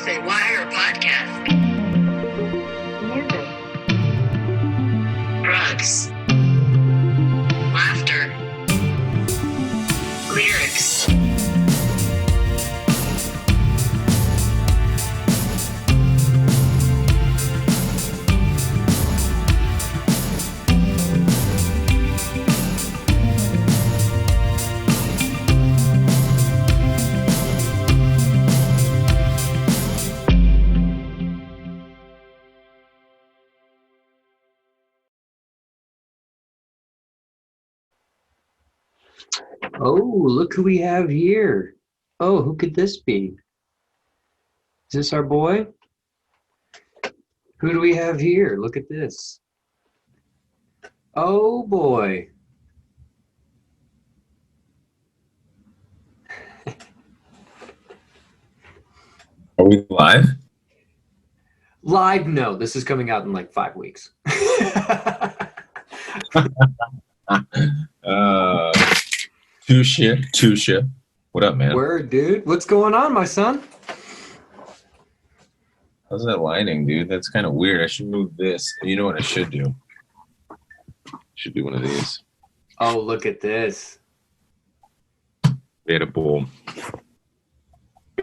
a Wire podcast. Music. Drugs. Laughter. Lyrics. Oh, look who we have here. Oh, who could this be? Is this our boy? Who do we have here? Look at this. Oh, boy. Are we live? Live? No, this is coming out in like 5 weeks. Touche. What up, man? Word, dude. What's going on, my son? How's that lighting, dude? That's kind of weird. I should move this. You know what I should do? Should do one of these. Oh, look at this. Beta bowl.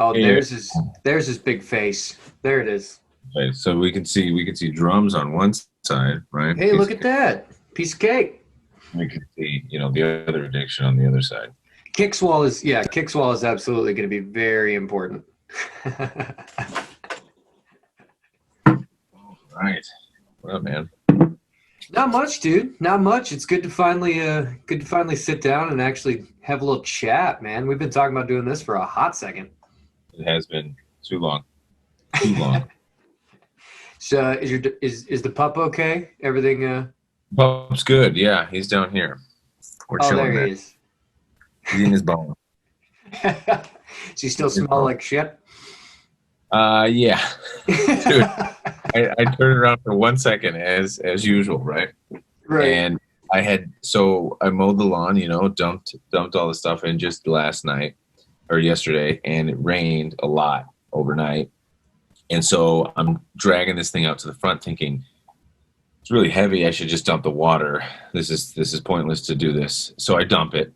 Oh, Yeah. there's his big face. There it is. Okay, so we can see drums on one side, right? Hey, look at that. Piece of cake. We can see, the other addiction on the other side. Kickswall is absolutely going to be very important. Right. What up, man? Not much, dude. Not much. It's good to finally sit down and actually have a little chat, man. We've been talking about doing this for a hot second. It has been too long. Too long. So, is the pup okay? Everything? Pup's good. Yeah, he's down here. We're Oh, chilling. there He is. He's in his bone. Does he still smell like shit? Yeah. Dude, I turned around for 1 second as usual, right? Right. And I mowed the lawn, dumped all the stuff in just last night or yesterday, and it rained a lot overnight. And so I'm dragging this thing out to the front thinking, it's really heavy. I should just dump the water. This is pointless to do this. So I dump it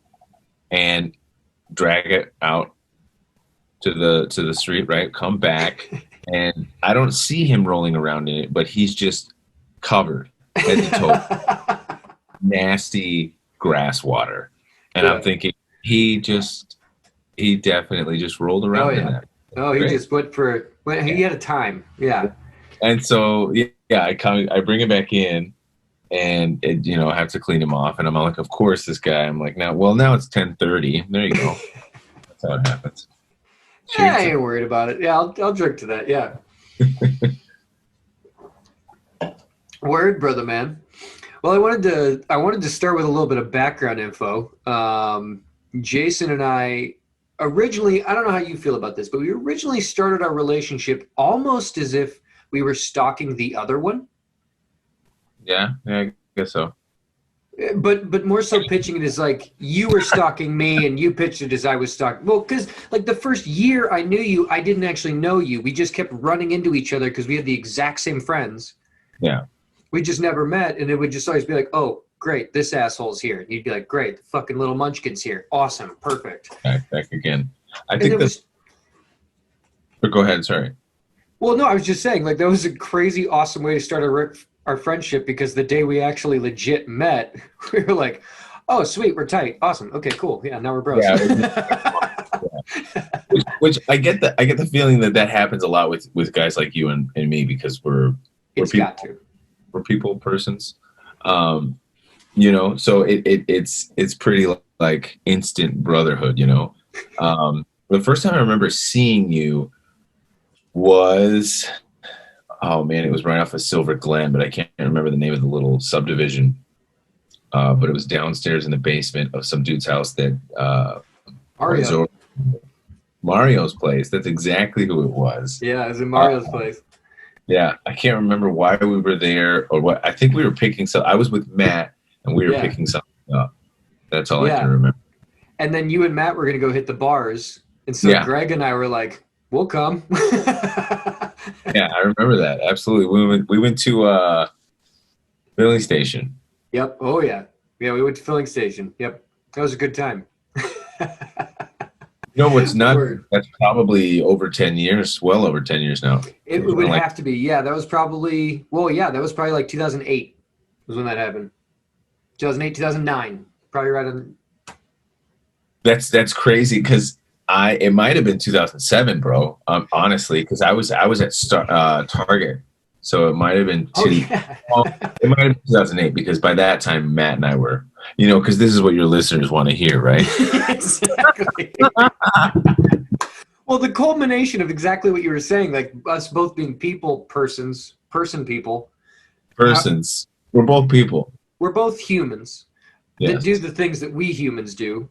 and drag it out to the street, right? Come back, and I don't see him rolling around in it, but he's just covered head to toe, nasty grass water. And Yeah. I'm thinking he definitely just rolled around in that. Oh, he Great. just he had a time. Yeah. And so I bring it back in, and I have to clean him off, and I'm like, of course this guy. I'm like, now it's 10:30. There you go. That's how it happens. Yeah, I ain't worried about it. Yeah, I'll drink to that. Yeah. Word, brother, man. Well, I wanted to start with a little bit of background info. Jason and I originally, I don't know how you feel about this, but we originally started our relationship almost as if we were stalking the other one. Yeah, I guess so. But more so pitching it as like you were stalking me and you pitched it as I was stalking. Well, because like the first year I knew you, I didn't actually know you. We just kept running into each other because we had the exact same friends. Yeah. We just never met, and it would just always be like, oh, great, this asshole's here. And you'd be like, great, the fucking little munchkin's here. Awesome, perfect. Back again. I think that's... But go ahead, sorry. Well, no, I was just saying, like, that was a crazy, awesome way to start our friendship, because the day we actually legit met, we were like, oh, sweet, we're tight. Awesome. Okay, cool. Yeah, now we're bros. Yeah. Which I get the feeling that happens a lot with guys like you and me, because we're people persons. So it's pretty like instant brotherhood, The first time I remember seeing you was, it was right off of Silver Glen, but I can't remember the name of the little subdivision. But it was downstairs in the basement of some dude's house that Mario's place. That's exactly who it was. Yeah, it was in Mario's place. Yeah, I can't remember why we were there or what. I think we were picking some. I was with Matt, and we were picking something up. That's all I can remember. And then you and Matt were going to go hit the bars. And so Greg and I were like, We'll come. Yeah, I remember that. Absolutely. We went to filling station. Yep. Oh yeah. Yeah, we went to filling station. Yep. That was a good time. You know what's not? Word. That's probably over 10 years, well over 10 years now. It would have to be. Yeah, that was probably, well, yeah, that was probably like 2008 was when that happened. 2008, 2009. Probably right on. That's crazy because it might have been 2007, bro. Honestly, because I was at Target, so it might have been Oh, yeah. well, it might have been 2008 because by that time Matt and I were, because this is what your listeners want to hear, right? Exactly. Well, the culmination of exactly what you were saying, like us both being person people, Persons, we're both people. we're both humans that Yes. do the things that we humans do.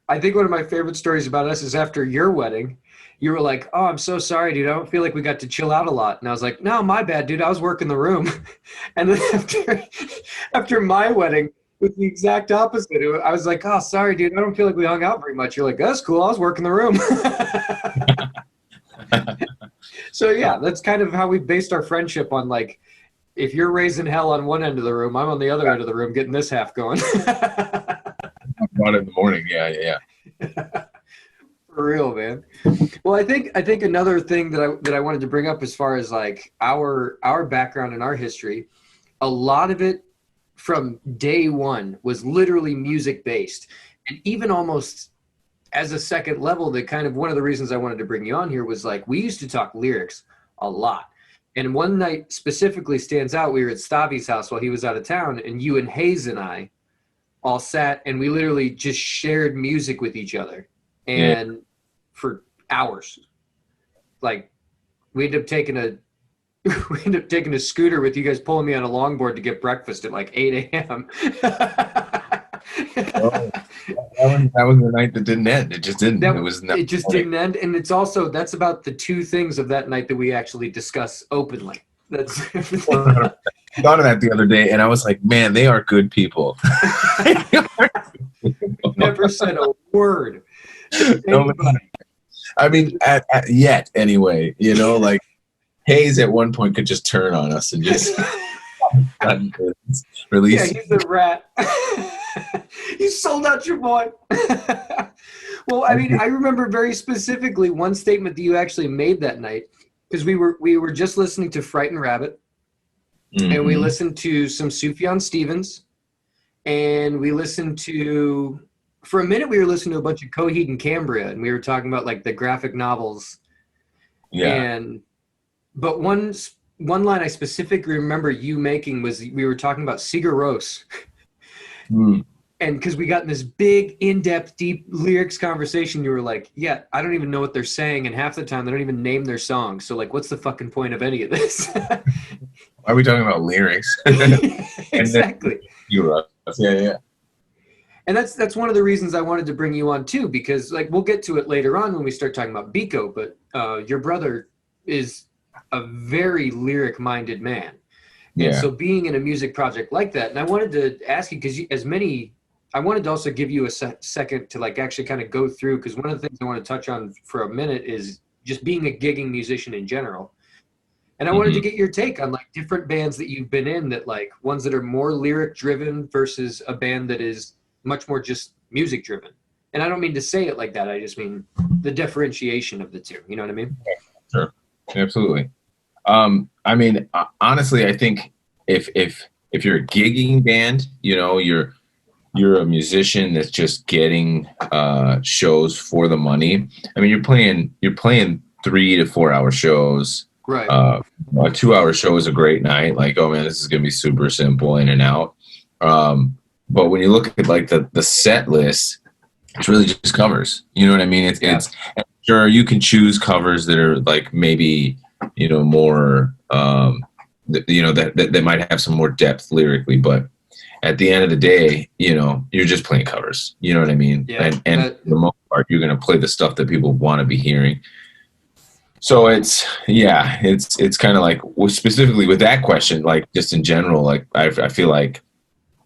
I think one of my favorite stories about us is after your wedding, you were like, "Oh, I'm so sorry, dude. I don't feel like we got to chill out a lot." And I was like, "No, my bad, dude. I was working the room." And then after my wedding, it was the exact opposite. I was like, "Oh, sorry, dude. I don't feel like we hung out very much." You're like, "That's cool. I was working the room." So yeah, that's kind of how we based our friendship on, like, if you're raising hell on one end of the room, I'm on the other end of the room getting this half going. One in the morning. Yeah. For real, man. Well, I think another thing that I wanted to bring up as far as like our background and our history, a lot of it from day one was literally music based, and even almost as a second level, that kind of one of the reasons I wanted to bring you on here was like we used to talk lyrics a lot. And one night specifically stands out. We were at Stavi's house while he was out of town, and you and Hayes and I all sat and we literally just shared music with each other, and for hours. Like we ended up taking a scooter with you guys pulling me on a longboard to get breakfast at like 8 a.m. Oh, that was the night that didn't end. It just didn't. It just didn't end. And that's about the two things of that night that we actually discuss openly. That's I thought of that the other day, and I was like, man, they are people. Never said a word. I mean, yet anyway, like Hayes at one point could just turn on us and just release. Yeah, he's a rat. You sold out your boy. Well, I mean, I remember very specifically one statement that you actually made that night, because we were just listening to Frightened Rabbit, and we listened to some Sufjan Stevens, and we listened to, for a minute, we were listening to a bunch of Coheed and Cambria, and we were talking about like the graphic novels. Yeah. But one line I specifically remember you making was we were talking about Sigur Rós. And because we got in this big, in-depth, deep lyrics conversation, you were like, yeah, I don't even know what they're saying, and half the time they don't even name their songs. So, like, what's the fucking point of any of this? Why are we talking about lyrics? Exactly. Yeah. And that's one of the reasons I wanted to bring you on, too, because, like, we'll get to it later on when we start talking about Biko, but your brother is a very lyric-minded man. Yeah. And so being in a music project like that, and I wanted to ask you, because I wanted to also give you a second to like actually kind of go through, because one of the things I want to touch on for a minute is just being a gigging musician in general. And I wanted to get your take on like different bands that you've been in, that like ones that are more lyric driven versus a band that is much more just music driven. And I don't mean to say it like that. I just mean the differentiation of the two. You know what I mean? Sure. Absolutely. I mean, honestly, I think if you're a gigging band, you're a musician that's just getting shows for the money. I mean, you're playing 3 to 4 hour shows. Right. A 2 hour show is a great night. Like, oh man, this is gonna be super simple, in and out. But when you look at like the set list, it's really just covers. You know what I mean? It's sure you can choose covers that are like maybe more that might have some more depth lyrically, but at the end of the day, you're just playing covers. You know what I mean? Yeah, and for the most part, you're going to play the stuff that people want to be hearing. So it's kind of like, specifically with that question, like just in general, like I feel like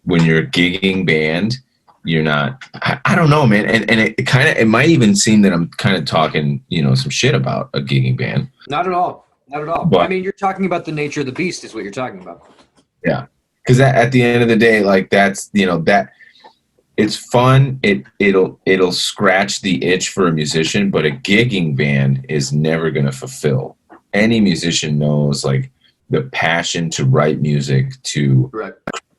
when you're a gigging band, you're not. I don't know, man. And it kind of, it might even seem that I'm kind of talking, some shit about a gigging band. Not at all. Not at all. But, I mean, you're talking about the nature of the beast is what you're talking about. yeah. Because at the end of the day, like that's, that it's fun. It'll scratch the itch for a musician, but a gigging band is never going to fulfill. Any musician knows like the passion to write music, to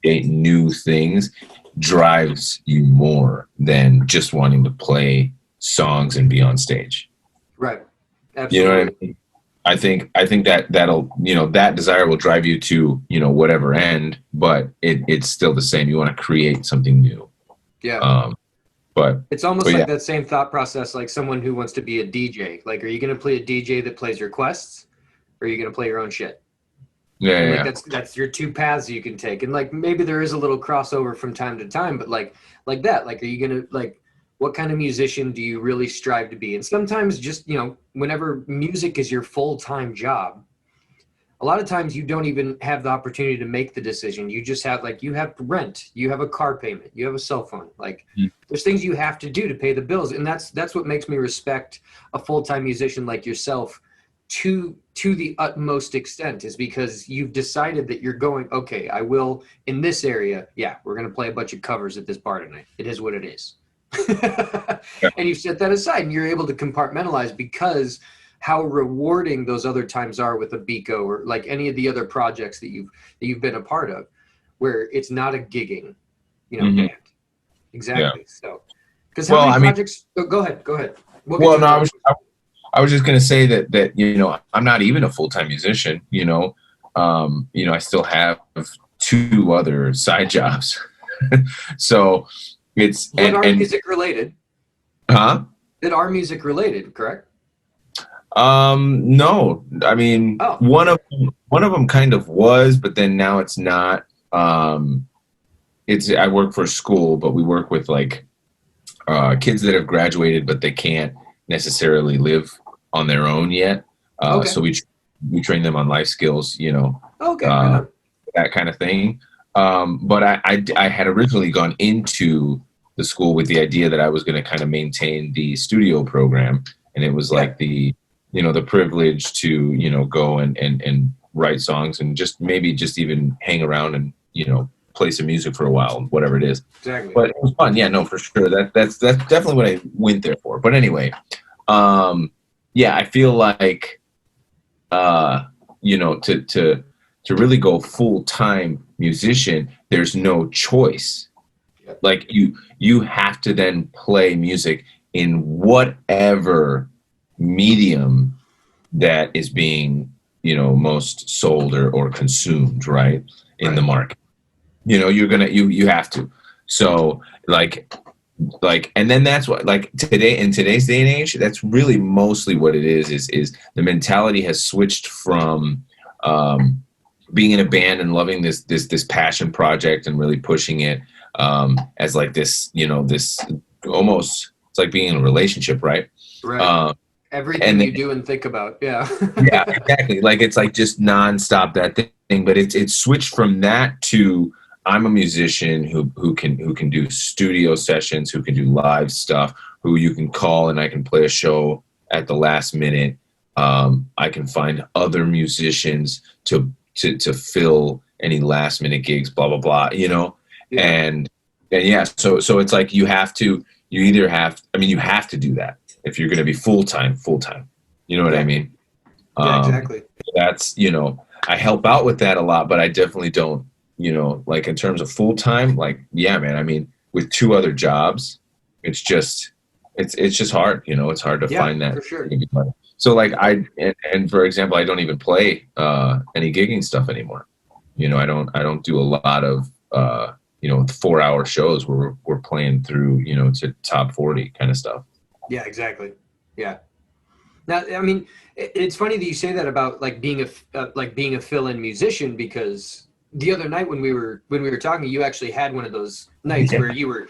create new things drives you more than just wanting to play songs and be on stage. Right. Absolutely. You know what I mean? I think that'll, that desire will drive you to, whatever end, but it's still the same. You want to create something new. Yeah. But it's almost like that same thought process, like someone who wants to be a DJ. Like, are you going to play a DJ that plays requests, or are you going to play your own shit? Yeah. Like that's your two paths you can take. And like, maybe there is a little crossover from time to time, but like that, like, are you going to like, what kind of musician do you really strive to be? And sometimes just, whenever music is your full-time job, a lot of times you don't even have the opportunity to make the decision. You just have you have rent, you have a car payment, you have a cell phone. Like there's things you have to do to pay the bills. And that's what makes me respect a full-time musician like yourself to the utmost extent, is because you've decided that you're going, okay, I will in this area. Yeah, we're going to play a bunch of covers at this bar tonight. It is what it is. And you set that aside and you're able to compartmentalize, because how rewarding those other times are with a Biko or like any of the other projects that you've been a part of, where it's not a gigging, band. Exactly. Yeah. So, because how many projects? Go ahead. I was just gonna say that I'm not even a full-time musician. I still have 2 other side jobs. So it's that are music related. Huh? That are music related, correct? No. I mean, one of them kind of was, but then now it's not. I work for a school, but we work with like kids that have graduated, but they can't necessarily live on their own yet. So we train them on life skills, that kind of thing. But I had originally gone into the school with the idea that I was going to kind of maintain the studio program, and it was like the privilege to go and write songs and just even hang around and play some music for a while, whatever it is. Exactly. But it was fun. Yeah, no, for sure. That's definitely what I went there for. But anyway, I feel like to really go full-time musician, there's no choice. Like you have to then play music in whatever medium that is being most sold or consumed in the market. You have to. So like and then that's what, like, today, in today's day and age, that's really mostly what it is the mentality has switched from being in a band and loving this passion project and really pushing it as like this this almost, it's like being in a relationship, right? Everything you do and think about. Yeah, exactly. Like it's like just nonstop that thing, but it's switched from that to, I'm a musician who can do studio sessions, who can do live stuff, who you can call and I can play a show at the last minute. I can find other musicians to fill any last minute gigs, blah blah blah. And so it's like you have to do that if you're going to be full time. You know what I mean? Yeah, exactly. That's I help out with that a lot, but I definitely don't. Like in terms of full time, like, yeah, man. I mean, with 2 other jobs, it's just hard. It's hard to find that. For sure. So like and for example, I don't even play any gigging stuff anymore. I don't do a lot of 4-hour shows where we're playing through to top 40 kind of stuff. Yeah, exactly. Yeah. Now, I mean, it's funny that you say that about like being a fill-in musician, because the other night when we were talking, you actually had one of those nights where you were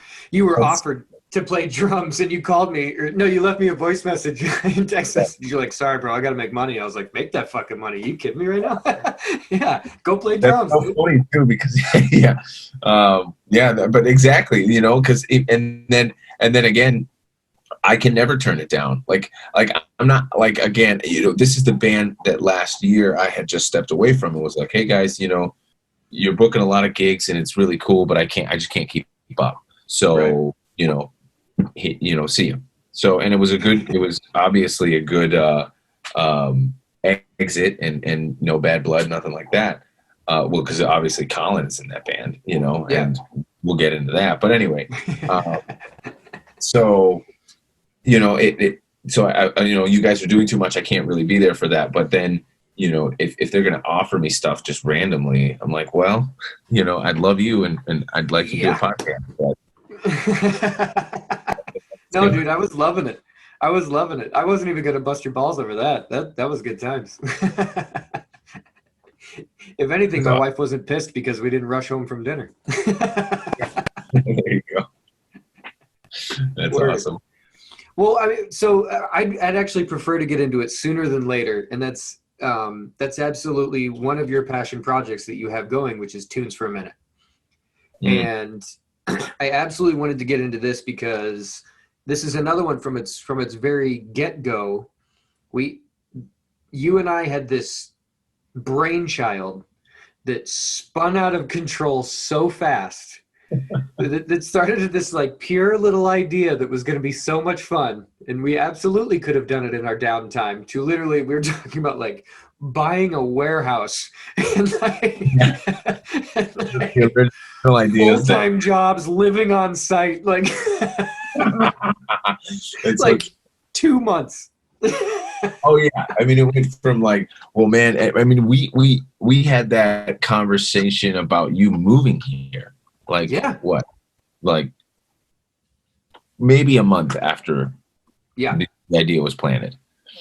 offered to play drums, and you called me, or no, you left me a voice message in Texas. You're like, sorry, bro, I got to make money. I was like, make that fucking money. You kidding me right now? Yeah, go play drums. That's so funny too, because but exactly, you know, because and then again, I can never turn it down. Like I'm not like, again, you know, this is the band that last year I had just stepped away from and was like, hey guys, you know, you're booking a lot of gigs and it's really cool, but I just can't keep up. So Right. See you. So, and it was obviously a good exit, and no bad blood, nothing like that. Well, because obviously Colin is in that band, you know, Yeah. and we'll get into that. But anyway, so, you know, so I, you know, you guys are doing too much. I can't really be there for that. But then, you know, if they're going to offer me stuff just randomly, I'm like, well, you know, I'd love you and I'd like to do a podcast. But, No, dude, I was loving it. I wasn't even gonna bust your balls over that. That was good times. If anything, my wife wasn't pissed because we didn't rush home from dinner. there you go. That's Word. awesome. Well, I mean, so I'd actually prefer to get into it sooner than later, and that's absolutely one of your passion projects that you have going, which is Tunes for a Minute. Mm. And I absolutely wanted to get into this because this is another one from its very get-go. You and I had this brainchild that spun out of control so fast that started at this like pure little idea that was going to be so much fun, and we absolutely could have done it in our downtime. To literally, we were talking about like buying a warehouse and The original idea is that full-time jobs, living on site, like it's like 2 months. oh yeah, I mean, it went from like, well, man, I mean, we had that conversation about you moving here, like, Yeah. what, like maybe a month after Yeah. the idea was planted.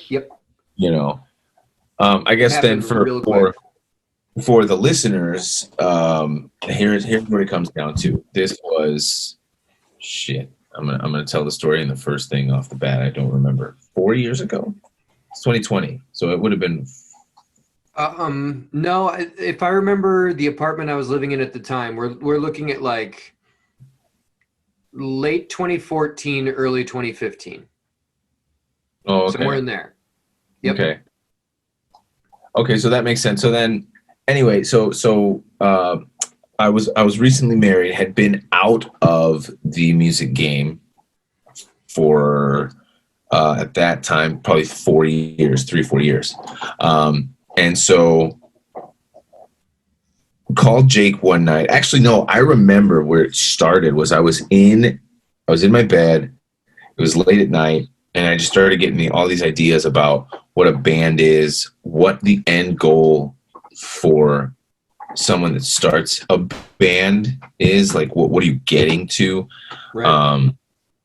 Yep. You know, I guess then Real quick. for the listeners, here's what it comes down to. This was shit. I'm gonna tell the story, and the first thing off the bat, I don't remember. 4 years ago, it's 2020, so it would have been. No, if I remember the apartment I was living in at the time, we're looking at like late 2014, early 2015. Oh, okay. Somewhere in there. Yep. Okay, so that makes sense. So then, anyway, so I was recently married, had been out of the music game for at that time probably 4 years, 3-4 years, and so called Jake one night. Actually, no, I remember where it started. I was in my bed. It was late at night, and I just started getting all these ideas about what a band is, what the end goal for someone that starts a band is, like what are you getting to, Right.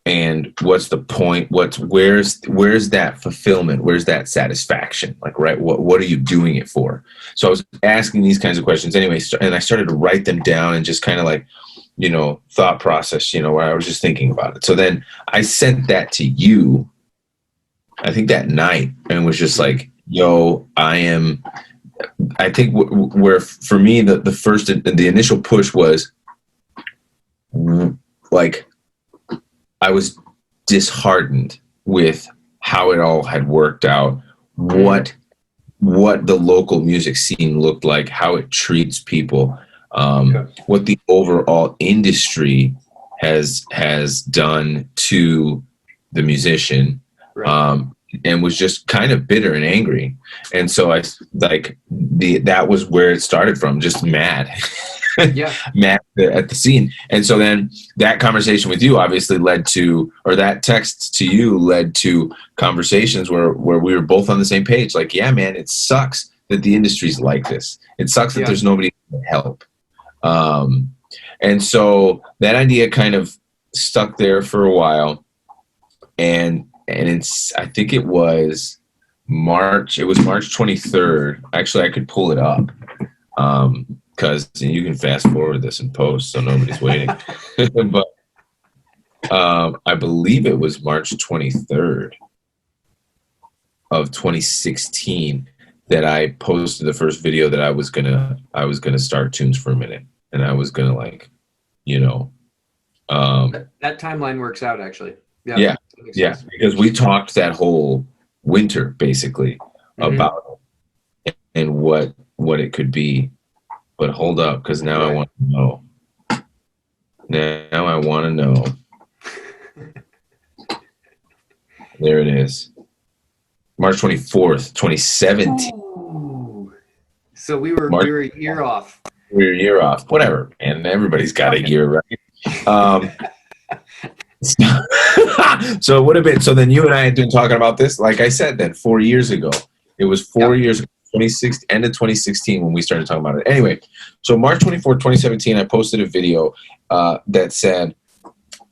and what's the point, where's that fulfillment, where's that satisfaction, like, right, what are you doing it for? So I was asking these kinds of questions anyway, and I started to write them down and just kind of like, you know, thought process, you know, where I was just thinking about it. So then I sent that to you, I think that night, and was just like, yo, I think where for me the initial push was like, I was disheartened with how it all had worked out, what the local music scene looked like, how it treats people, what the overall industry has done to the musician. Right. And was just kind of bitter and angry. And so that was where it started from, just mad. Yeah. Mad at the scene. And so then that conversation with you obviously led to, or that text to you led to conversations where we were both on the same page. Like, yeah, man, it sucks that the industry's like this. It sucks that there's nobody to help. And so that idea kind of stuck there for a while. And I think it was March 23rd. Actually, I could pull it up. Because you can fast forward this in post, so nobody's waiting. But I believe it was March 23rd of 2016 that I posted the first video that I was gonna start Tunes for a Minute, and I was gonna That timeline works out actually. Yeah, because we talked that whole winter basically about it and what it could be. But hold up, because now I want to know. Now I want to know. There it is. March 24th, 2017. Ooh. So we were a year off. We were a year off. Whatever, and everybody's got a year, right? So it would have been. So then you and I had been talking about this, like I said, then 4 years ago. It was 4 years ago, end of 2016 when we started talking about it. Anyway, so March 24th, 2017, I posted a video that said,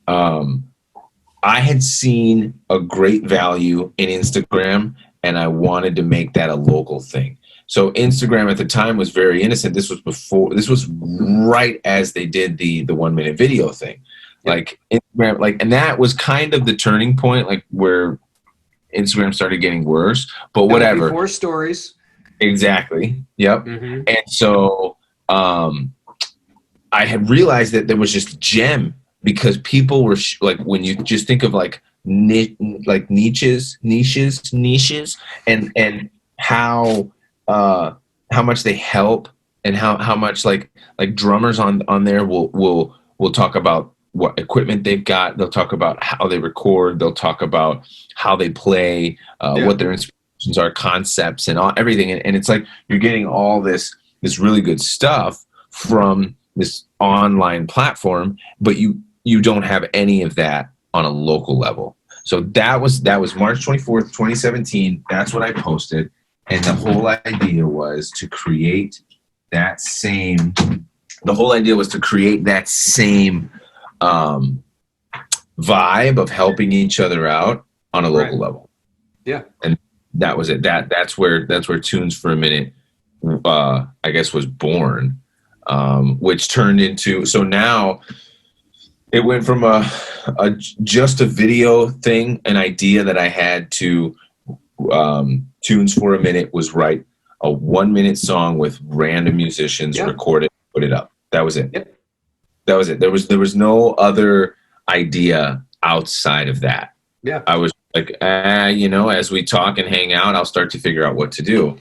I had seen a great value in Instagram and I wanted to make that a local thing. So Instagram at the time was very innocent. This was right as they did the 1 minute video thing. Like Instagram, and that was kind of the turning point, like where Instagram started getting worse, but whatever. Before stories. Exactly. Yep. And so I had realized that there was just gem, because people were like, when you just think of like niches, and how much they help, and how much like drummers on there will talk about what equipment they've got. They'll talk about how they record. They'll talk about how they play, what their inspirations are, concepts, and everything. And it's like you're getting all this really good stuff from this online platform, but you don't have any of that on a local level. So that was March 24th, 2017. That's what I posted. And the whole idea was to create that same vibe of helping each other out on a local level. Yeah. And that was it. That's where Tunes for a Minute, I guess, was born, which turned into, so now it went from just a video thing, an idea that I had, to Tunes for a Minute was write a 1 minute song with random musicians, record it, put it up. That was it. Yep. That was it. There was no other idea outside of that. Yeah. I was like, as we talk and hang out, I'll start to figure out what to do.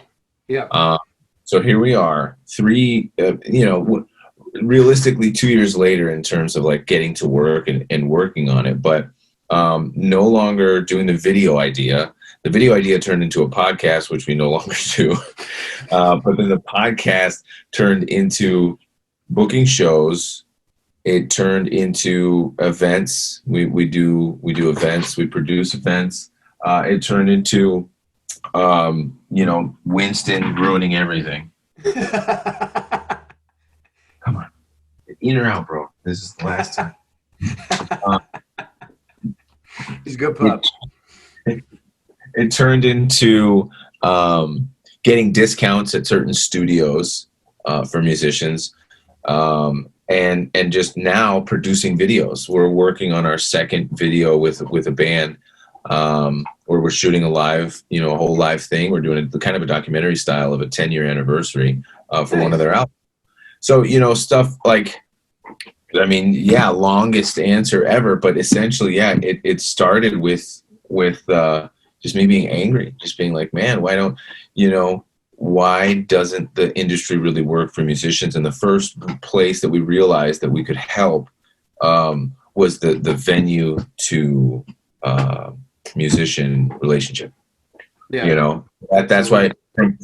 Yeah. So here we are, realistically 2 years later in terms of like getting to work and working on it, but no longer doing the video idea. The video idea turned into a podcast, which we no longer do. But then the podcast turned into booking shows. It turned into events. We do events. We produce events. It turned into, Winston ruining everything. Come on, in or out, bro. This is the last time. He's a good pup. It turned into getting discounts at certain studios for musicians, and just now producing videos. We're working on our second video with a band, where we're shooting a whole live thing. We're doing kind of a documentary style of a 10-year anniversary for one of their albums. So, stuff like, longest answer ever, but essentially, it started with just me being angry, just being like, man, why doesn't the industry really work for musicians? And the first place that we realized that we could help was the venue to musician relationship. Yeah. That's why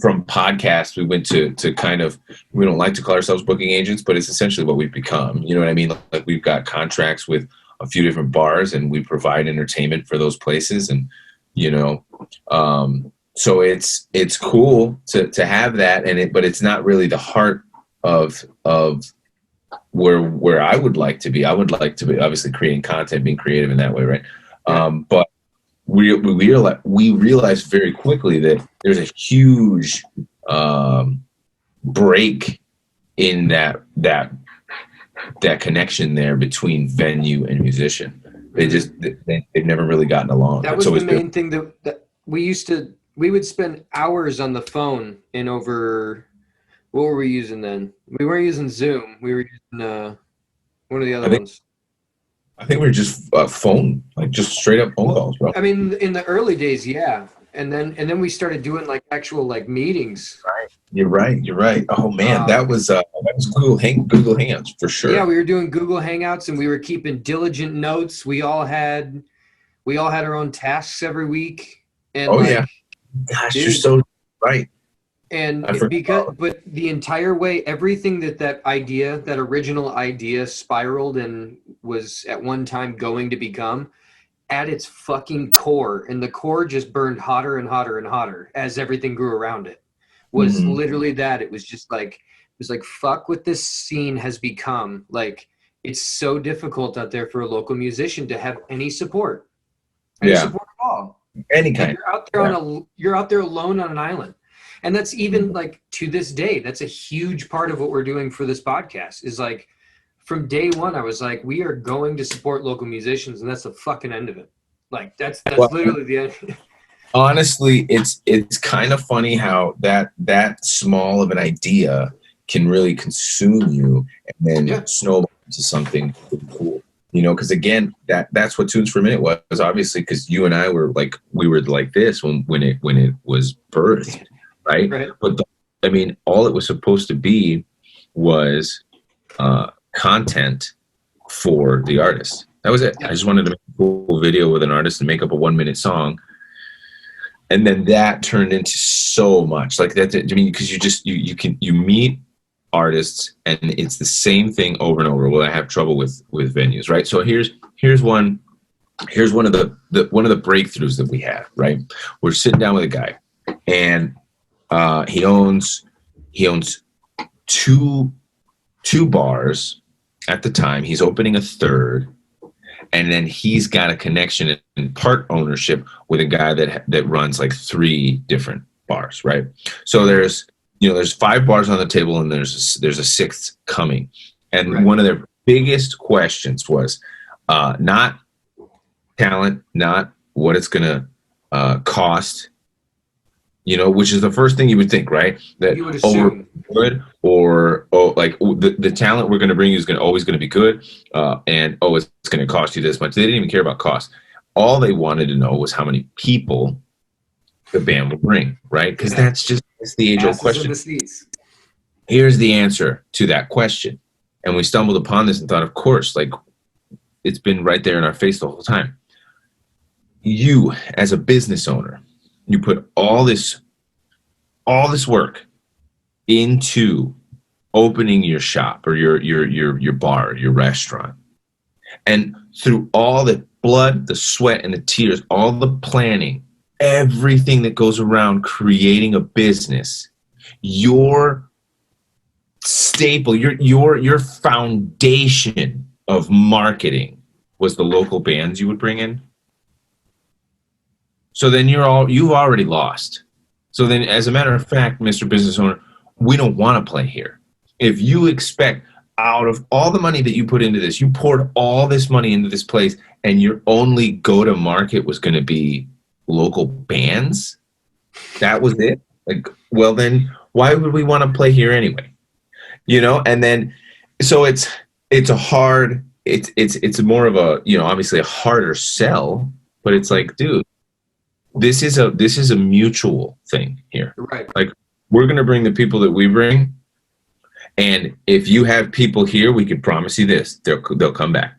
from podcasts we went to kind of, we don't like to call ourselves booking agents, but it's essentially what we've become. You know what I mean? Like we've got contracts with a few different bars and we provide entertainment for those places, and so it's cool to have that, but it's not really the heart of where I would like to be. I would like to be obviously creating content, being creative in that way, right? But we realized very quickly that there's a huge break in that connection there between venue and musician. they've never really gotten along. That It's was the always been, main thing that we would spend hours on the phone and over, what were we using then? We weren't using Zoom. We were using one of the other I think ones. I think we were just phone, like just straight up phone calls, bro. I mean, in the early days, yeah. And then we started doing like actual like meetings. You're right. You're right. Oh man, that was Google Hangouts for sure. Yeah, we were doing Google Hangouts and we were keeping diligent notes. We all had our own tasks every week. And Oh yeah. Gosh, dude, you're so right. and I forgot. but the entire way, everything that original idea spiraled and was at one time going to become, at its fucking core, and the core just burned hotter and hotter and hotter as everything grew around it, was literally that. It was just like, fuck what this scene has become. Like, it's so difficult out there for a local musician to have any support. Any support at all. Any kind. You're out there alone on an island. And that's even like to this day, that's a huge part of what we're doing for this podcast, is like, from day one, I was like, we are going to support local musicians, and that's the fucking end of it. Like, that's literally the end. Honestly, it's kind of funny how that small of an idea can really consume you and then snowball into something cool. You know, because again, that's what Tunes for a Minute was, obviously, because you and I were like, this when it was birthed, right? But I mean, all it was supposed to be was content for the artist. That was it. I just wanted to make a cool video with an artist and make up a 1-minute song, and then that turned into so much. Like that. I mean, because you meet artists and it's the same thing over and over. Well, I have trouble with venues, right? So here's one of the breakthroughs that we have, right? We're sitting down with a guy, and he owns two bars at the time. He's opening a third, and then he's got a connection and part ownership with a guy that runs like 3 different bars, right? So there's 5 bars on the table, and there's a 6th coming. And one of their biggest questions was not talent, not what it's gonna cost, you know, which is the first thing you would think, right? That you would assume. Good, or like the talent we're going to bring you is always going to be good, and it's going to cost you this much. They didn't even care about cost. All they wanted to know was how many people the band would bring, right? Because that's the age-old question. Here's the answer to that question, and we stumbled upon this and thought, of course, like, it's been right there in our face the whole time. You, as a business owner, you put all this work into opening your shop or your bar, your restaurant. And through all the blood, the sweat, and the tears, all the planning, everything that goes around creating a business, your staple, your foundation of marketing was the local bands you would bring in. So then you've already lost. So then, as a matter of fact, Mr. Business Owner, we don't want to play here. If you expect, out of all the money that you put into this, you poured all this money into this place, and your only go-to-market was going to be local bands, that was it? Like, well, then why would we want to play here anyway? You know, and then, so it's more of a, you know, obviously a harder sell, but it's like, dude, this is a mutual thing here. Right. Like, we're going to bring the people that we bring, and if you have people here, we can promise you this: they'll come back.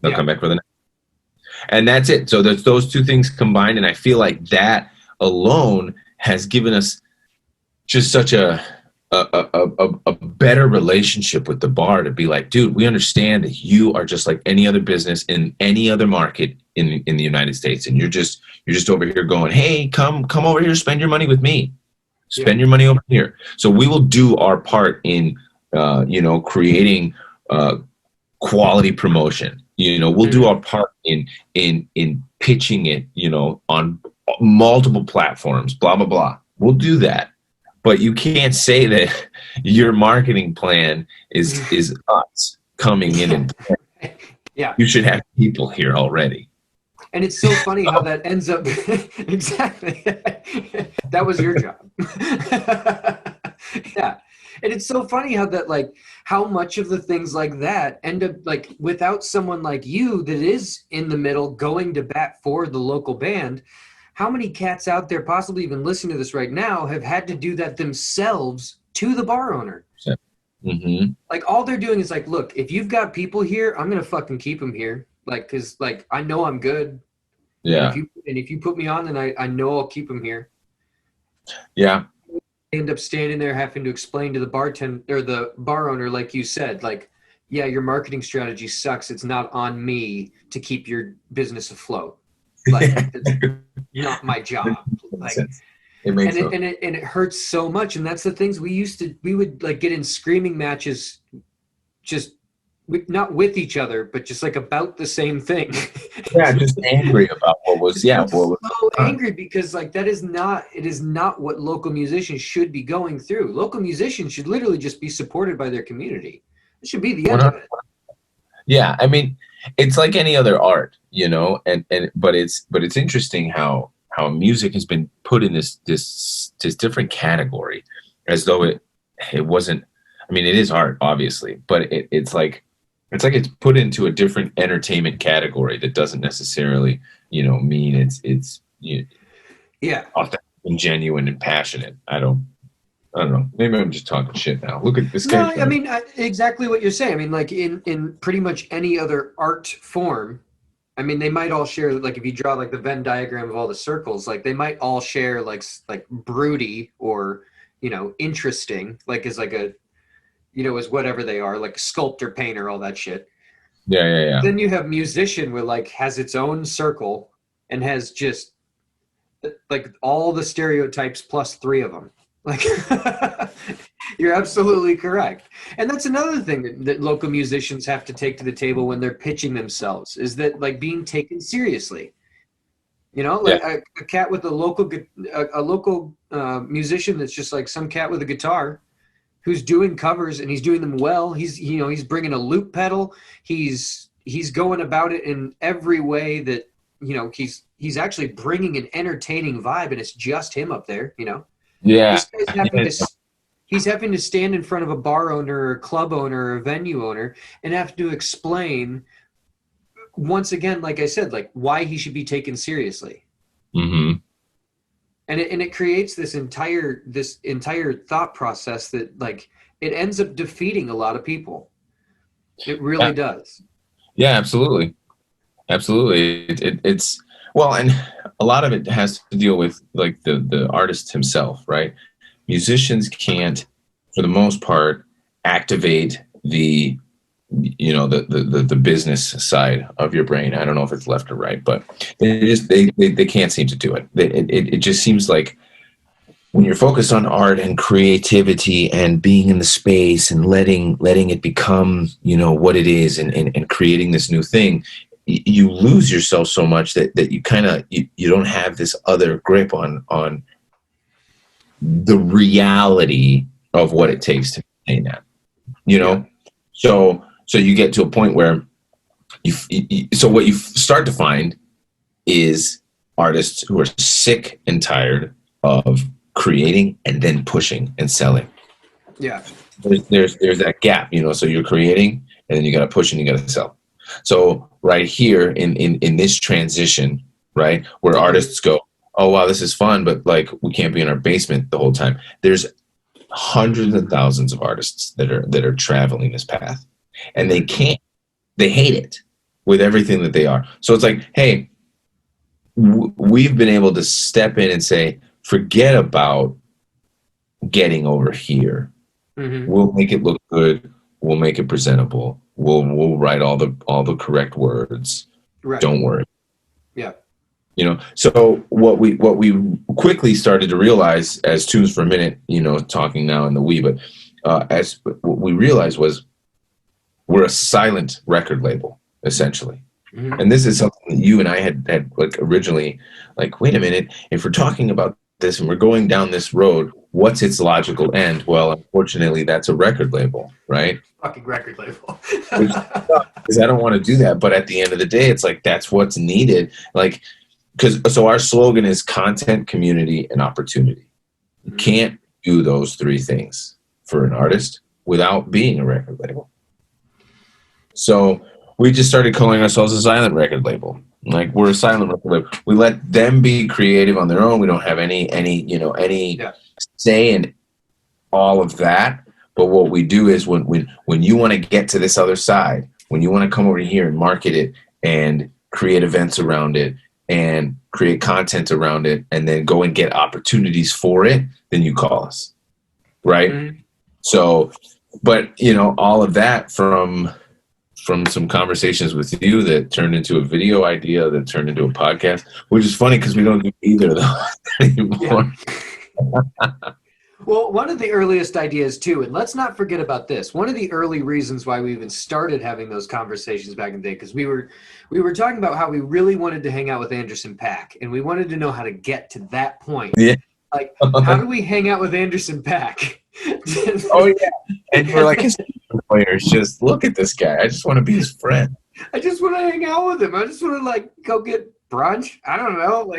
They'll come back for the next. And that's it. So there's those two things combined, and I feel like that alone has given us just such a better relationship with the bar, to be like, dude, we understand that you are just like any other business in any other market in the United States, and you're just over here going, hey, come over here, spend your money with me, spend your money over here. So we will do our part in creating quality promotion. You know, we'll do our part in pitching it, you know, on multiple platforms, blah blah blah. We'll do that. But you can't say that your marketing plan is us coming in and Yeah. You should have people here already. And it's so funny how that ends up. Exactly. That was your job. Yeah. And it's so funny how that, like, how much of the things like that end up, like, without someone like you that is in the middle going to bat for the local band, how many cats out there possibly even listening to this right now have had to do that themselves to the bar owner? Mm-hmm. Like, all they're doing is like, look, if you've got people here, I'm gonna fucking keep them here. Like, cause like I know I'm good. Yeah. And if you put me on, then I know I'll keep them here. Yeah. I end up standing there having to explain to the bartender or the bar owner, like you said, like, yeah, your marketing strategy sucks. It's not on me to keep your business afloat. Like, it's not my job. Like, It makes and it hurts so much. And that's the things we would like get in screaming matches, just not with each other, but just like about the same thing. yeah, just angry about what was So angry because like it is not what local musicians should be going through. Local musicians should literally just be supported by their community. It should be the end of it. Yeah, I mean, it's like any other art, but it's interesting how music has been put in this different category, as though it wasn't. I mean, it is art, obviously, but it's like it's put into a different entertainment category that doesn't necessarily, mean it's yeah, authentic and genuine and passionate. I don't know. Maybe I'm just talking shit now. Look at this guy. No, I mean exactly what you're saying. I mean, like in pretty much any other art form, I mean, they might all share, like, if you draw like the Venn diagram of all the circles, like they might all share like broody or interesting, like as like a as whatever they are, like sculptor, painter, all that shit. Yeah. Then you have musician, where like has its own circle and has just like all the stereotypes plus 3 of them. Like, you're absolutely correct. And that's another thing that local musicians have to take to the table when they're pitching themselves, is that like being taken seriously. Like a cat with a local musician that's just like some cat with a guitar who's doing covers, and he's doing them well. He's bringing a loop pedal. He's going about it in every way that, he's actually bringing an entertaining vibe, and it's just him up there, Yeah. He's having to stand in front of a bar owner or a club owner or a venue owner and have to explain, once again, like I said, like why he should be taken seriously. Mm-hmm. And it creates this entire thought process that like it ends up defeating a lot of people. It really does. Yeah, absolutely. It's well, and a lot of it has to deal with like the artist himself, right? Musicians can't, for the most part, activate the the business side of your brain. I don't know if it's left or right, but they can't seem to do it. It just seems like when you're focused on art and creativity and being in the space and letting it become, what it is, and creating this new thing, you lose yourself so much that you kind of you don't have this other grip on the reality of what it takes to maintain that. So you get to a point where so what you start to find is artists who are sick and tired of creating and then pushing and selling. Yeah. There's that gap, so you're creating and then you got to push and you got to sell. So right here in this transition, right, where artists go, oh wow, this is fun, but like we can't be in our basement the whole time. There's hundreds and thousands of artists that are traveling this path, and they hate it with everything that they are. So it's like, hey, we've been able to step in and say, forget about getting over here. Mm-hmm. We'll make it look good. We'll make it presentable. We'll write all the correct words. Right. Don't worry. Yeah. So what we quickly started to realize as Tunes for a Minute, talking now in the we, but as what we realized was we're a silent record label, essentially. Mm-hmm. And this is something that you and I had like originally, like, wait a minute, if we're talking about this and we're going down this road, what's its logical end? Well, unfortunately, that's a record label, right? Fucking record label. Because I don't want to do that. But at the end of the day, it's like that's what's needed. Like, so our slogan is content, community, and opportunity. You can't do those three things for an artist without being a record label. So we just started calling ourselves a silent record label. Like, we're a silent record label. We let them be creative on their own. We don't have any say in all of that. But what we do is when you want to get to this other side, when you want to come over here and market it and create events around it and create content around it and then go and get opportunities for it, then you call us. Right? Mm-hmm. So, but, all of that from some conversations with you that turned into a video idea that turned into a podcast, which is funny because we don't do either of those anymore. Yeah. Well, one of the earliest ideas too, and let's not forget about this. One of the early reasons why we even started having those conversations back in the day, because we were talking about how we really wanted to hang out with Anderson .Paak, and we wanted to know how to get to that point. Yeah. Like, how do we hang out with Anderson .Paak? Oh yeah, and you were like, his players, just look at this guy. I just want to be his friend. I just want to hang out with him. I just want to go get brunch. I don't know,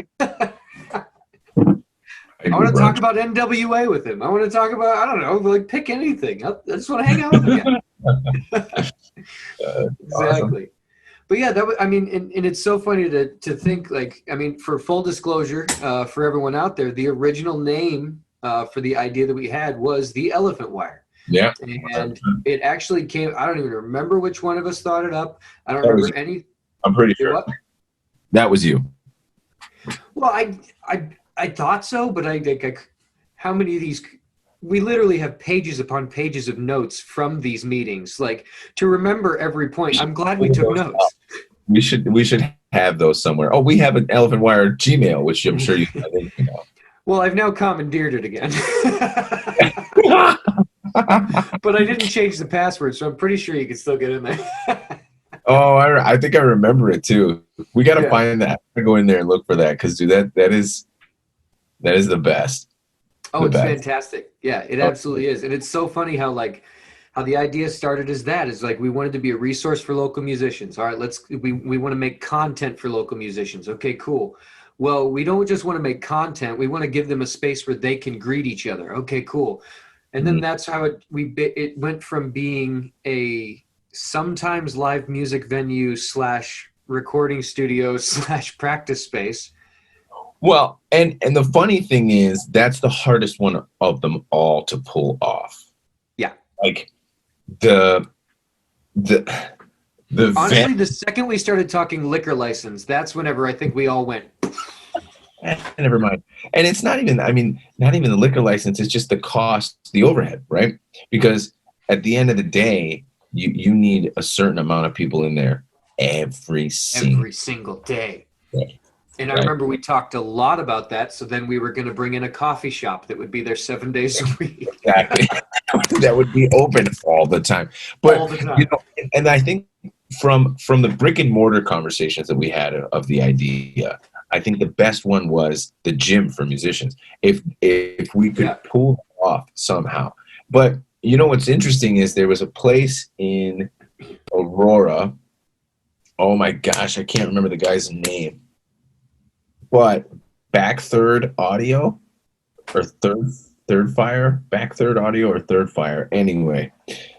I want to talk about NWA with him. I want to talk about, I don't know, pick anything. I just want to hang out with him. Exactly. Awesome. But yeah, and it's so funny to think, for full disclosure, for everyone out there, the original name for the idea that we had was the Elephant Wire. Yeah. And it actually came, I don't even remember which one of us thought it up. I don't remember any. I'm pretty sure. What? That was you. Well, I thought so, but how many of these? We literally have pages upon pages of notes from these meetings, to remember every point. I'm glad we took notes. We should have those somewhere. Oh, we have an Elephant Wire Gmail, which I'm sure you know. Well, I've now commandeered it again. But I didn't change the password, so I'm pretty sure you can still get in there. Oh, I think I remember it too. We got to find that. I'm gonna go in there and look for that because, dude, that is the best. Oh, it's fantastic. Yeah, it absolutely is. And it's so funny how the idea started as that is we wanted to be a resource for local musicians. All right, we want to make content for local musicians. Okay, cool. Well, we don't just want to make content. We want to give them a space where they can greet each other. Okay, cool. And then that's how it went from being a sometimes live music venue / recording studio / practice space. Well, and the funny thing is that's the hardest one of them all to pull off. Yeah. The honestly, the second we started talking liquor license, that's whenever I think we all went. Never mind. And it's not even the liquor license. It's just the cost, the overhead, right? Because at the end of the day, you need a certain amount of people in there every single day. And I remember we talked a lot about that. So then we were going to bring in a coffee shop that would be there 7 days a week. Exactly. That would be open all the time. But, all the time. And I think from the brick and mortar conversations that we had of the idea, I think the best one was the gym for musicians. If we could pull it off somehow. But what's interesting is there was a place in Aurora. Oh my gosh, I can't remember the guy's name. But Back Third Audio or Third Fire, Back Third Audio or Third Fire. Anyway,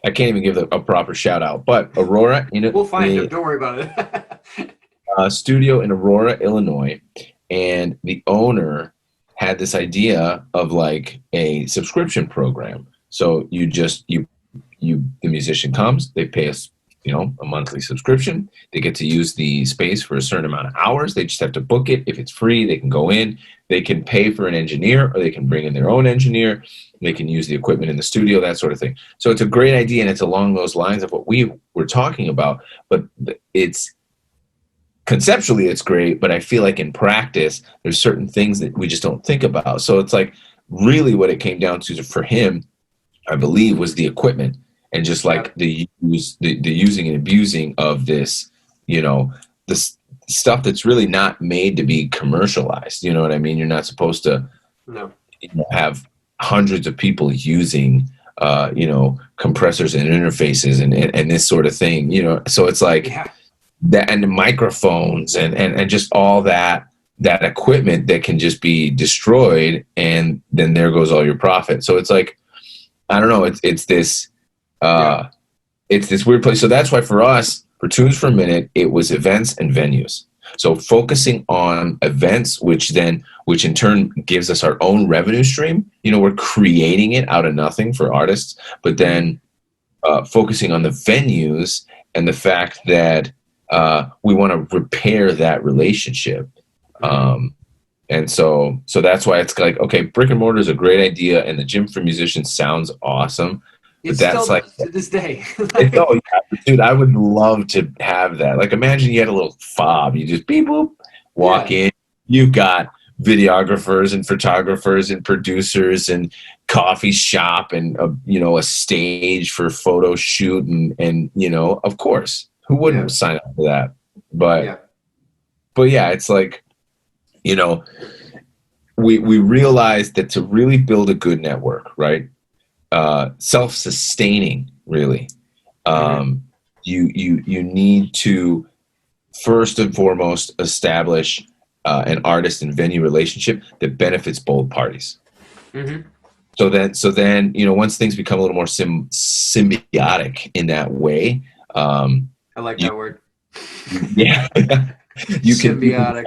I can't even give a proper shout out. But Aurora, we'll find him. Don't worry about it. Studio in Aurora, Illinois, and the owner had this idea of a subscription program. So the musician comes, they pay us, a monthly subscription. They get to use the space for a certain amount of hours. They just have to book it. If it's free, they can go in. They can pay for an engineer, or they can bring in their own engineer. They can use the equipment in the studio, that sort of thing. So it's a great idea, and it's along those lines of what we were talking about. But conceptually, it's great, but I feel like in practice, there's certain things that we just don't think about. So it's really what it came down to for him, I believe, was the equipment. And just the using and abusing of this, this stuff that's really not made to be commercialized. You know what I mean? You're not supposed to have hundreds of people using, compressors and interfaces and this sort of thing, so it's like that, and the microphones and just all that equipment that can just be destroyed, and then there goes all your profit. So it's like, I don't know, it's this weird place. So that's why for us, for Tunes for a Minute, it was events and venues. So focusing on events, which in turn gives us our own revenue stream. We're creating it out of nothing for artists, but then focusing on the venues and the fact that we want to repair that relationship. And so that's why it's like, okay, brick and mortar is a great idea, and the gym for musicians sounds awesome. It's but that's still like to this day. Dude, I would love to have that. Like, imagine you had a little fob. You just beep boop, walk in. You've got videographers and photographers and producers and coffee shop and a stage for photo shoot and of course, who wouldn't sign up for that? But yeah, it's like, we realized that to really build a good network, right? Self-sustaining, really. You need to first and foremost establish an artist and venue relationship that benefits both parties. So then, once things become a little more symbiotic in that way, I like that word. Yeah, you can symbiotic.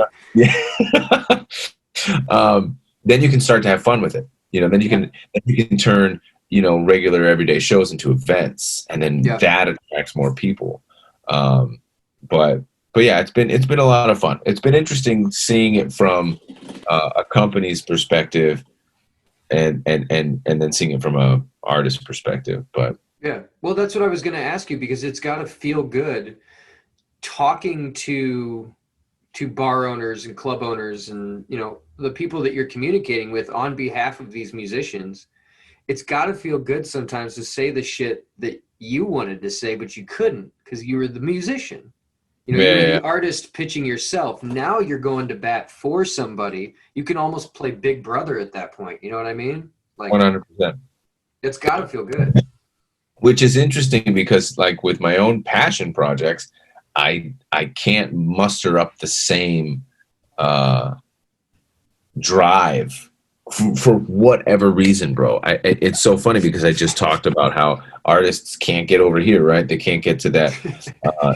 Then you can start to have fun with it. Then you can turn regular everyday shows into events, and then that attracts more people. But yeah, it's been a lot of fun. It's been interesting seeing it from a company's perspective, and then seeing it from a artist perspective. But yeah, well, that's what I was going to ask you, because it's got to feel good talking to bar owners and club owners and the people that you're communicating with on behalf of these musicians. It's got to feel good sometimes to say the shit that you wanted to say, but you couldn't because you were the musician. You were the artist pitching yourself. Now you're going to bat for somebody. You can almost play Big Brother at that point. You know what I mean? Like 100%. It's got to feel good. Which is interesting because, like, with my own passion projects, I can't muster up the same drive for whatever reason, bro. It's so funny because I just talked about how artists can't get over here, right? They can't get to that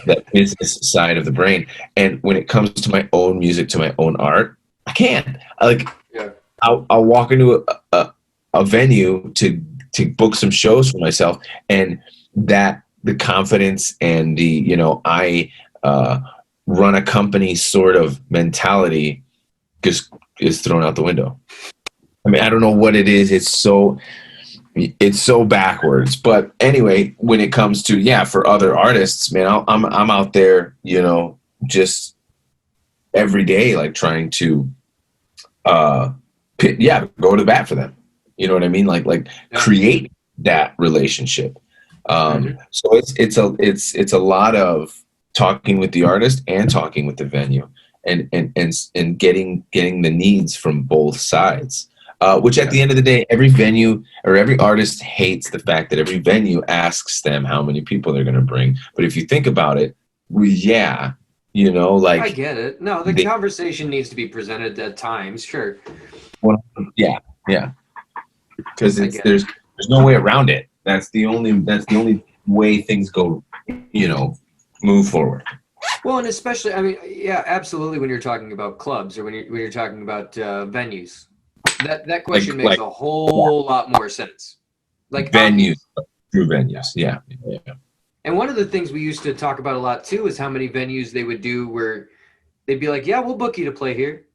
that business side of the brain. And when it comes to my own music, to my own art, I can't. I'll walk into a venue to book some shows for myself, and that the confidence and the I run a company sort of mentality just is thrown out the window. I mean, I don't know what it is. It's so backwards. But anyway, when it comes to for other artists, man, I'm out there, just every day, like trying to go to the bat for them. You know what I mean? Like create that relationship. So it's a lot of talking with the artist and talking with the venue, and getting the needs from both sides. Which at the end of the day, every venue or every artist hates the fact that every venue asks them how many people they're going to bring. But if you think about it, I get it. No, the conversation needs to be presented at times. Sure. Well, yeah. Because there's no way around it. That's the only way things go, move forward. Well, and especially, I mean, yeah, absolutely. When you're talking about clubs or when you're talking about venues, that question makes a whole lot more sense. Like venues, true venues, yeah. And one of the things we used to talk about a lot too is how many venues they would do where they'd be like, "Yeah, we'll book you to play here,"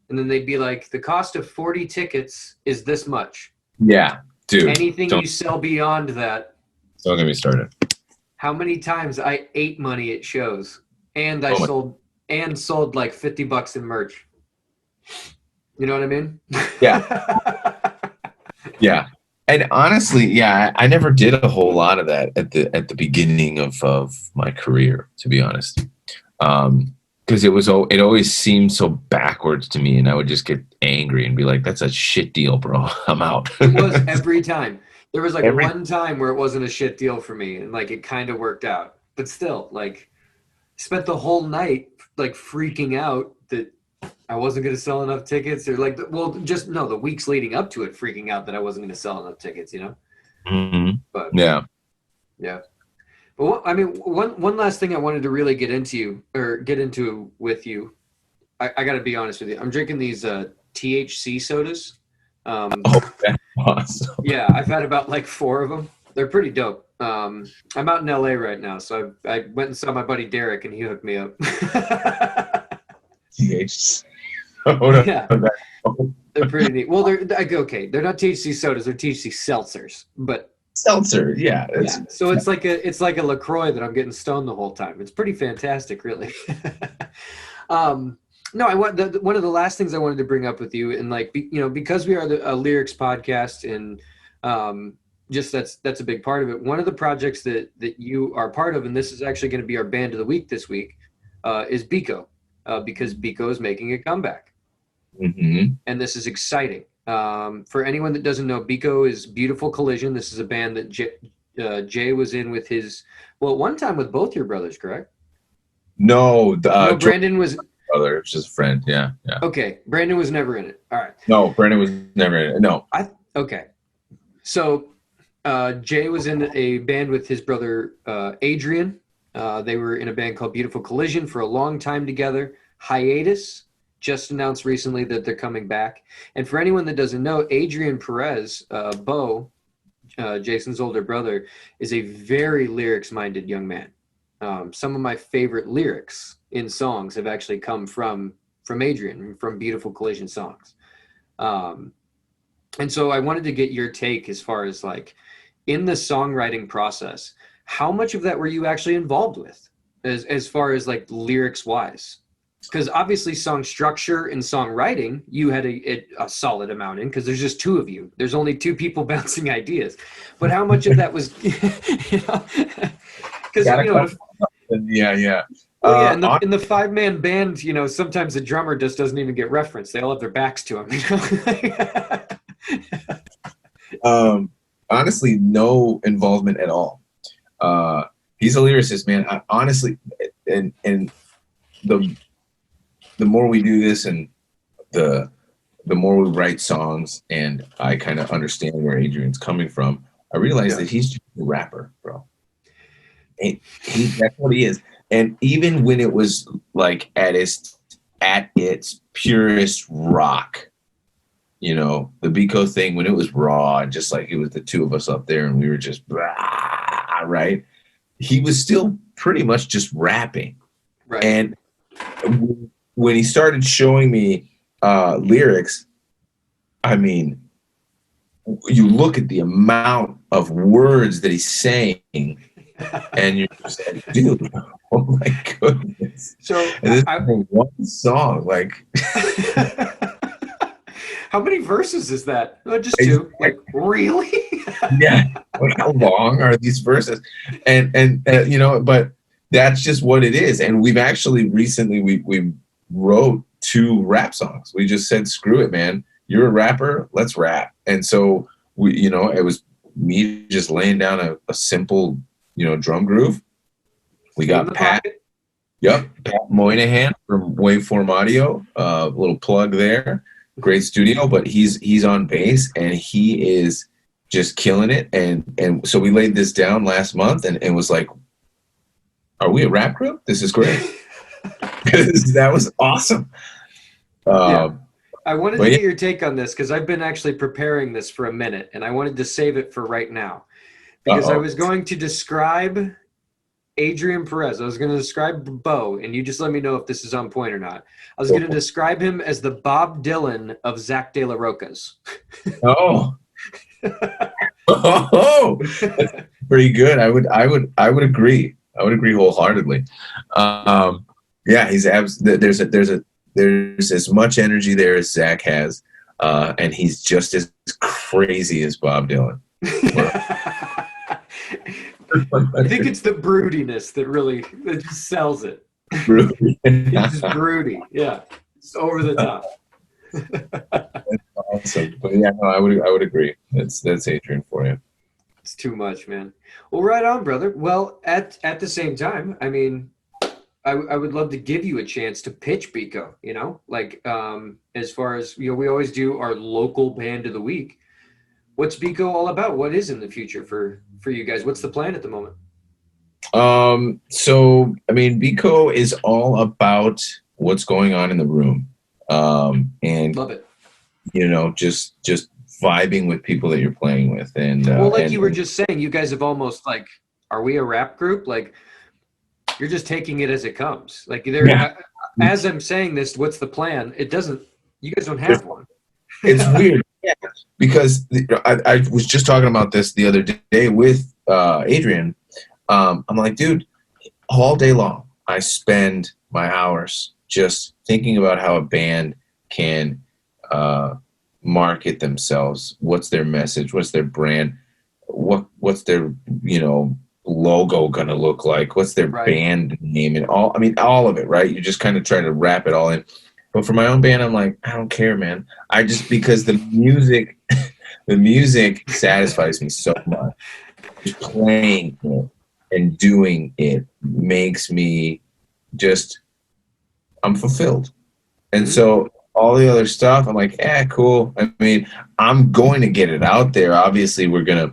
and then they'd be like, "The cost of 40 tickets is this much." Yeah, dude. Anything you sell beyond that. Don't get me started. How many times I ate money at shows, and I sold like $50 in merch. You know what I mean? Yeah. Yeah. And honestly, I never did a whole lot of that at the beginning of my career, to be honest. Because because it always seemed so backwards to me, and I would just get angry and be like, "That's a shit deal, bro. I'm out." It was every time. There was like Every- one time where it wasn't a shit deal for me, and like it kind of worked out. But still, like, spent the whole night like freaking out that I wasn't going to sell enough tickets, or like, the weeks leading up to it, freaking out that I wasn't going to sell enough tickets, you know. Mhm. But Yeah. yeah. But one last thing I wanted to really get into with you. I got to be honest with you. I'm drinking these THC sodas. Oh, that's awesome. Yeah, I've had about like 4 of them. They're pretty dope. I'm out in LA right now, so I went and saw my buddy Derek, and he hooked me up. THC. Oh, Yeah, they're pretty neat. Well, they're okay. They're not THC sodas; they're THC seltzers. But Seltzer. Yeah. so it's like a LaCroix that I'm getting stoned the whole time. It's pretty fantastic, really. No, one of the last things I wanted to bring up with you, and like, because we are a lyrics podcast, and just that's a big part of it. One of the projects that you are part of, and this is actually going to be our band of the week this week, is Biko, because Biko is making a comeback. Mm-hmm. And this is exciting. For anyone that doesn't know, Biko is Beautiful Collision. This is a band that Jay was in with one time with both your brothers, correct? No, No, Brandon was. Brother, it was just a friend. Yeah. Okay, Brandon was never in it. All right. No, Brandon was never in it. No. Okay. So Jay was in a band with his brother Adrian. They were in a band called Beautiful Collision for a long time together. Hiatus just announced recently that they're coming back. And for anyone that doesn't know, Adrian Perez, Bo, Jason's older brother, is a very lyrics-minded young man. Some of my favorite lyrics in songs have actually come from Adrian, from Beautiful Collision songs. And so I wanted to get your take as far as like, in the songwriting process, how much of that were you actually involved with as far as like lyrics wise? Because obviously song structure and songwriting, you had a solid amount in, because there's just 2 of you. There's only 2 people bouncing ideas. But how much of that was, because, Yeah. Well, yeah, in the 5-man band, sometimes the drummer just doesn't even get referenced. They all have their backs to him. Honestly, no involvement at all. He's a lyricist, man. Honestly, and the more we do this, and the more we write songs, and I kind of understand where Adrian's coming from, I realize that he's just a rapper, bro. And that's what he is. And even when it was like at its purest rock, the Biko thing, when it was raw, and just like it was the 2 of us up there, and we were just right. He was still pretty much just rapping, Right. And when he started showing me lyrics, I mean, you look at the amount of words that he's saying, and you're just like, dude, oh my goodness. So and this is one song, like. How many verses is that? Oh, just 2. Like, really? Yeah. Like, how long are these verses? And but that's just what it is. And we've actually recently we wrote 2 rap songs. We just said, screw it, man. You're a rapper. Let's rap. And so it was me just laying down a simple, drum groove. We got Pat. Pocket. Yep. Pat Moynihan from Waveform Audio. Little plug there. Great studio, but he's on bass, and he is just killing it. And so we laid this down last month, and was like, are we a rap group? This is great. That was awesome. Yeah. I wanted to get your take on this, because I've been actually preparing this for a minute, and I wanted to save it for right now, because I was going to describe Adrian Perez. I was going to describe Bo, and you just let me know if this is on point or not. I was going to describe him as the Bob Dylan of Zach De La Rocha's. Oh, that's pretty good. I would agree. I would agree wholeheartedly. Yeah, he's there's as much energy there as Zach has, and he's just as crazy as Bob Dylan. I think it's the broodiness that just sells it. Broody. He's just broody. Yeah. It's over the top. Awesome. But yeah, no, I would agree. That's Adrian for you. It's too much, man. Well, right on, brother. Well, at the same time, I mean, I would love to give you a chance to pitch Biko, like as far as, we always do our local band of the week. What's Biko all about? What is in the future for you guys? What's the plan at the moment? So I mean, Biko is all about what's going on in the room. And Love it. just vibing with people that you're playing with. And Well, like and, you were just saying, you guys have almost like, are we a rap group? Like, you're just taking it as it comes. Like Yeah. as I'm saying this, what's the plan? You guys don't have one. It's weird. Yeah. Because I was just talking about this the other day with Adrian. I'm like, dude, all day long, I spend my hours just thinking about how a band can market themselves. What's their message? What's their brand? What's their, logo gonna look like? What's their band name and all? I mean, all of it, right? You just kind of try to wrap it all in. But for my own band, I'm like, I don't care, man. Because the music satisfies me so much. Just playing it and doing it makes me I'm fulfilled. And so all the other stuff, I'm like, cool. I mean, I'm going to get it out there. Obviously, we're gonna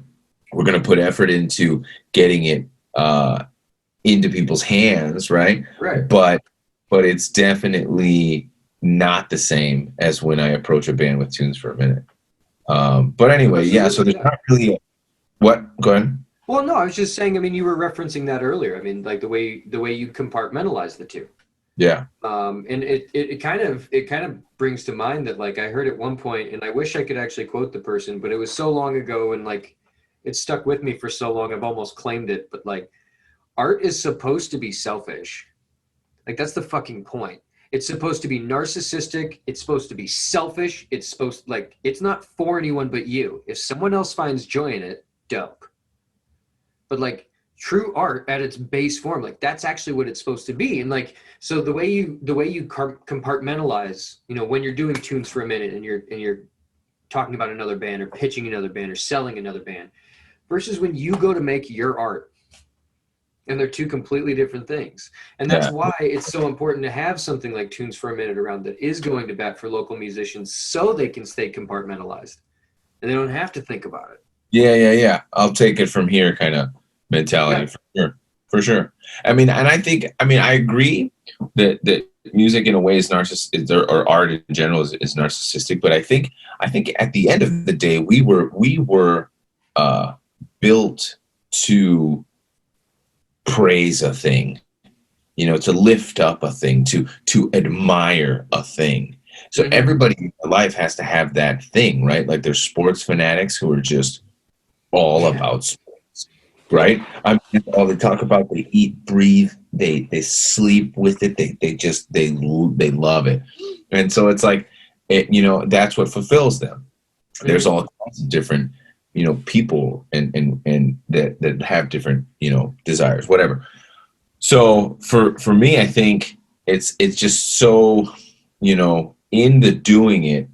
put effort into getting it into people's hands, right? Right. But it's definitely not the same as when I approach a band with Tunes for a Minute. But anyway, yeah. So there's not really what. Go ahead. Well, no, I was just saying. I mean, you were referencing that earlier. I mean, like the way you compartmentalize the two. Yeah. And it kind of brings to mind that, like, I heard at one point, and I wish I could actually quote the person, but it was so long ago, and like it stuck with me for so long, I've almost claimed it. But like, art is supposed to be selfish. Like, that's the fucking point. It's supposed to be narcissistic. It's supposed to be selfish. It's not for anyone but you. If someone else finds joy in it, dope. But like, true art at its base form, like, that's actually what it's supposed to be. And like, so the way you compartmentalize, when you're doing Tunes for a Minute and you're talking about another band or pitching another band or selling another band, versus when you go to make your art, and they're two completely different things. And that's why it's so important to have something like Tunes for a Minute around that is going to bat for local musicians, so they can stay compartmentalized and they don't have to think about it. Yeah. I'll take it from here kind of mentality. For sure. I mean, and I agree that music in a way is narcissistic, or art in general is narcissistic. But I think at the end of the day, we were built to praise a thing, to lift up a thing, to admire a thing. So everybody in their life has to have that thing, right? Like, there's sports fanatics who are just all about sports, right? I mean, all they talk about, they eat, breathe, they sleep with it. They love it. And so it's like, that's what fulfills them. There's all kinds of different, people and that have different, desires, whatever. So for me, I think it's just so, in the doing it,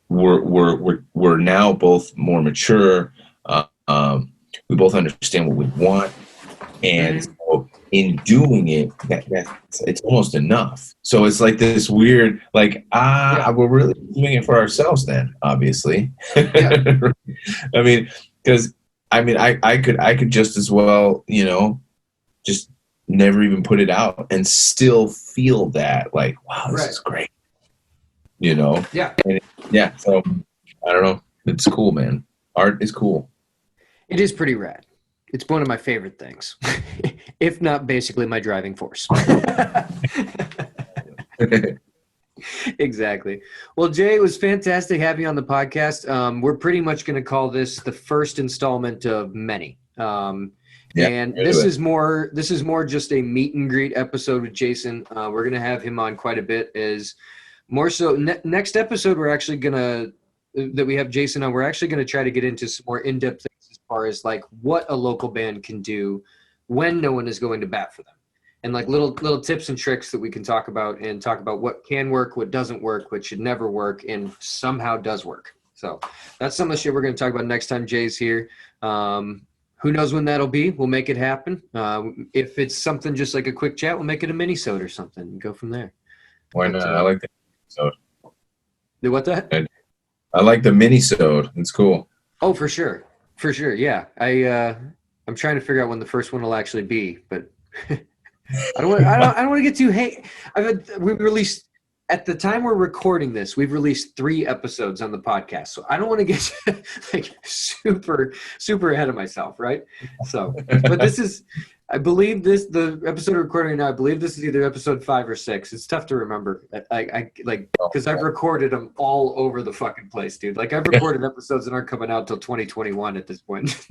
we're now both more mature. We both understand what we want, and so in doing it, it's almost enough. So it's like this weird, like, we're really doing it for ourselves then, obviously. Yeah. I mean, because I could just as well, just never even put it out and still feel that, like, wow, this is great. Yeah. Yeah. So I don't know. It's cool, man. Art is cool. It is pretty rad. It's one of my favorite things, if not basically my driving force. Exactly. Well, Jay, it was fantastic having you on the podcast. We're pretty much going to call this the first installment of many. And this is more just a meet and greet episode with Jason. We're going to have him on quite a bit. As more so next episode, that we have Jason on, we're actually going to try to get into some more in-depth things as far as like what a local band can do when no one is going to bat for them. and like little tips and tricks that we can talk about what can work, what doesn't work, what should never work, and somehow does work. So that's some of the shit we're going to talk about next time Jay's here. Who knows when that'll be? We'll make it happen. If it's something just like a quick chat, we'll make it a mini-sode or something and go from there. Why not? I like that. So What that? I like the mini-sode. It's cool. Oh, for sure. For sure. Yeah. I'm trying to figure out when the first one will actually be, but I don't want to get too we've released at the time we're recording this, we've released 3 episodes on the podcast. So I don't want to get like super ahead of myself, right? So, but this is, I believe the episode we're recording now, I believe this is either episode 5 or 6. It's tough to remember. I like, because I've recorded them all over the fucking place, dude. Like I've recorded episodes that aren't coming out till 2021 at this point.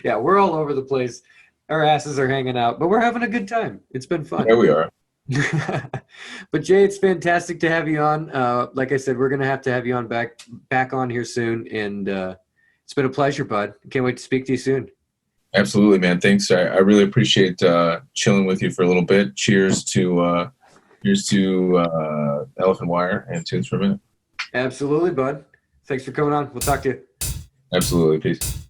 Yeah, we're all over the place. Our asses are hanging out, but we're having a good time. It's been fun. There we are. But Jay, it's fantastic to have you on. Like I said, we're gonna have to have you on back on here soon, and it's been a pleasure, bud. Can't wait to speak to you soon. Absolutely, man. Thanks. I really appreciate chilling with you for a little bit. Cheers to Elephant Wire and Tunes for a Minute. Absolutely, bud. Thanks for coming on. We'll talk to you. Absolutely. Peace.